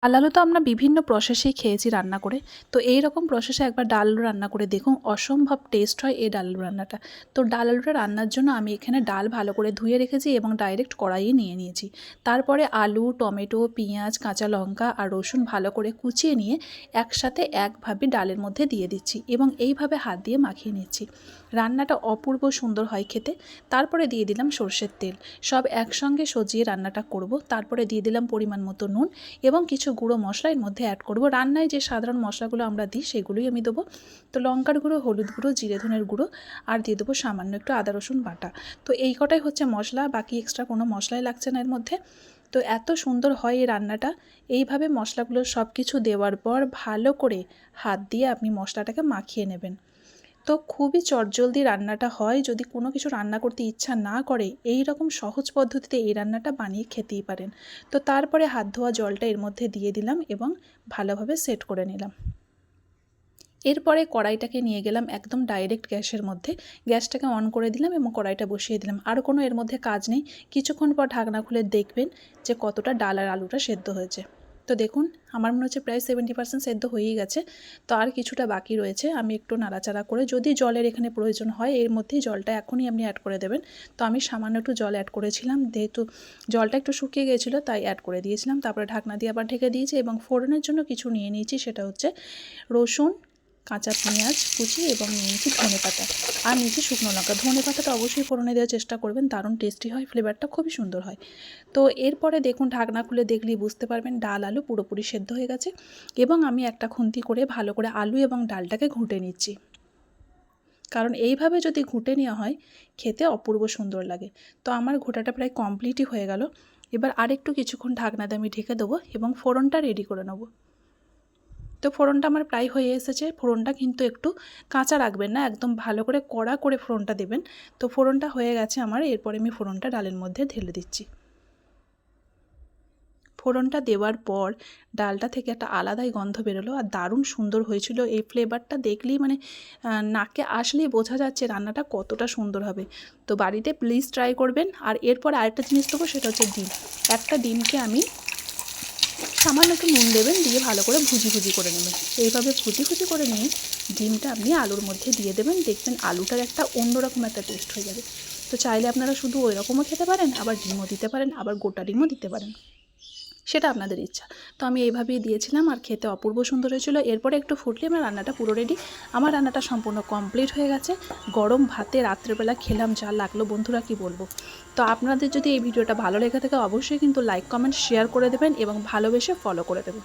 ডাল আলু তো আমরা বিভিন্ন প্রসেসেই খেয়েছি রান্না করে। তো এই রকম প্রসেসে একবার ডাল আলু রান্না করে দেখুন, অসম্ভব টেস্ট হয় এই ডাল আলু রান্নাটা। তো ডাল আলুটা রান্নার জন্য আমি এখানে ডাল ভালো করে ধুয়ে রেখেছি এবং ডাইরেক্ট কড়াইয়ে নিয়ে নিয়েছি। তারপরে আলু, টমেটো, পেঁয়াজ, কাঁচা লঙ্কা আর রসুন ভালো করে কুচিয়ে নিয়ে একসাথে একভাবে ডালের মধ্যে দিয়ে দিচ্ছি এবং এইভাবে হাত দিয়ে মাখিয়ে নিচ্ছি। রান্নাটা অপূর্ব সুন্দর হয় খেতে। তারপরে দিয়ে দিলাম সরষের তেল। সব একসঙ্গে সজিয়ে রান্নাটা করব। তারপরে দিয়ে দিলাম পরিমাণ মতো নুন এবং কিছু গুঁড়ো মশলা এর মধ্যে অ্যাড করব। রান্নায় যে সাধারণ মশলাগুলো আমরা দিই সেগুলোই আমি দেবো। তো লঙ্কার গুঁড়ো, হলুদ গুঁড়ো, জিরে ধনের গুঁড়ো আর দিয়ে দেবো সামান্য একটু আদা রসুন বাটা। তো এই কটাই হচ্ছে মশলা, বাকি এক্সট্রা কোনো মশলাই লাগছে না এর মধ্যে। তো এত সুন্দর হয় এই রান্নাটা। এইভাবে মশলাগুলো সব কিছু দেওয়ার পর ভালো করে হাত দিয়ে আপনি মশলাটাকে মাখিয়ে নেবেন। তো খুবই চটজলদি রান্নাটা হয়। যদি কোনো কিছু রান্না করতে ইচ্ছা না করে, এই রকম সহজ পদ্ধতিতে এই রান্নাটা বানিয়ে খেতেই পারেন। তো তারপরে হাত ধোয়া জলটা এর মধ্যে দিয়ে দিলাম এবং ভালোভাবে সেট করে নিলাম। এরপরে কড়াইটাকে নিয়ে গেলাম একদম ডাইরেক্ট গ্যাসের মধ্যে। গ্যাসটাকে অন করে দিলাম এবং কড়াইটা বসিয়ে দিলাম। আর কোনো এর মধ্যে কাজ নেই। কিছুক্ষণ পর ঢাকনা খুলে দেখবেন যে কতটা ডাল আর আলুটা সেদ্ধ হয়েছে। তো দেখুন, আমার মনে হচ্ছে প্রায় 70% সেদ্ধ হয়েই গেছে। তো আর কিছুটা বাকি রয়েছে। আমি একটু নাড়াচাড়া করে, যদি জলের এখানে প্রয়োজন হয় এর মধ্যেই জলটা এখনই আপনি অ্যাড করে দেবেন। তো আমি সামান্য একটু জল অ্যাড করেছিলাম, যেহেতু জলটা একটু শুকিয়ে গিয়েছিলো তাই অ্যাড করে দিয়েছিলাম। তারপরে ঢাকনা দিয়ে আবার ঢেকে দিয়েছি এবং ফোড়নের জন্য কিছু নিয়ে নিয়েছি, সেটা হচ্ছে রসুন, কাঁচা পেঁয়াজ কুচি এবং নিয়েছি ধনেপাতা আর নিয়েছি শুকনো লঙ্কা। ধনেপাতাটা অবশ্যই ফোড়নে দেওয়ার চেষ্টা করবেন, দারুণ টেস্টি হয়, ফ্লেভারটা খুবই সুন্দর হয়। তো এরপরে দেখুন, ঢাকনা খুলে দেখলেই বুঝতে পারবেন ডাল আলু পুরোপুরি সেদ্ধ হয়ে গেছে এবং আমি একটা খুন্তি করে ভালো করে আলু এবং ডালটাকে ঘুঁটে নিচ্ছি। কারণ এইভাবে যদি ঘুঁটে নেওয়া হয় খেতে অপূর্ব সুন্দর লাগে। তো আমার ঘোটাটা প্রায় কমপ্লিটই হয়ে গেল। এবার আরেকটু কিছুক্ষণ ঢাকনা দিয়ে আমি ঢেকে দেবো এবং ফোড়নটা রেডি করে নেবো। তো ফোড়নটা আমার প্রায় হয়ে এসেছে। ফোড়নটা কিন্তু একটু কাঁচা রাখবেন না, একদম ভালো করে কড়া করে ফোড়নটা দেবেন। তো ফোড়নটা হয়ে গেছে আমার। এরপরে আমি ফোড়নটা ডালের মধ্যে ঢেলে দিচ্ছি। ফোড়নটা দেওয়ার পর ডালটা থেকে একটা আলাদাই গন্ধ বেরোলো আর দারুণ সুন্দর হয়েছিল। এই ফ্লেভারটা দেখলেই মানে নাকে আসলেই বোঝা যাচ্ছে রান্নাটা কতটা সুন্দর হবে। তো বাড়িতে প্লিজ ট্রাই করবেন। আর এরপর আরেকটা জিনিস দেবো, সেটা হচ্ছে ডিম। একটা ডিমকে আমি সামান্য একটু নুন দেবেন, দিয়ে ভালো করে ভুজি করে নেবেন। এইভাবে ভুজি করে নিয়ে ডিমটা আপনি আলুর মধ্যে দিয়ে দেবেন। দেখবেন আলুটার একটা অন্যরকম একটা টেস্ট হয়ে যাবে। তো চাইলে আপনারা শুধু ওই রকমও খেতে পারেন, আবার ডিমও দিতে পারেন, আবার গোটা ডিমও দিতে পারেন, সেটা আপনাদের ইচ্ছা। তো আমি এইভাবেই দিয়েছিলাম আর খেতে অপূর্ব সুন্দর হয়েছিল। এরপরে একটু ফুটলে আমার রান্নাটা পুরো রেডি। আমার রান্নাটা সম্পূর্ণ কমপ্লিট হয়ে গেছে। গরম ভাতে রাত্রেবেলা খেলাম, যা লাগলো বন্ধুরা কি বলবো। তো আপনাদের যদি এই ভিডিওটা ভালো লেগে থাকে অবশ্যই কিন্তু লাইক, কমেন্ট, শেয়ার করে দেবেন এবং ভালোবেসে ফলো করে দেবেন।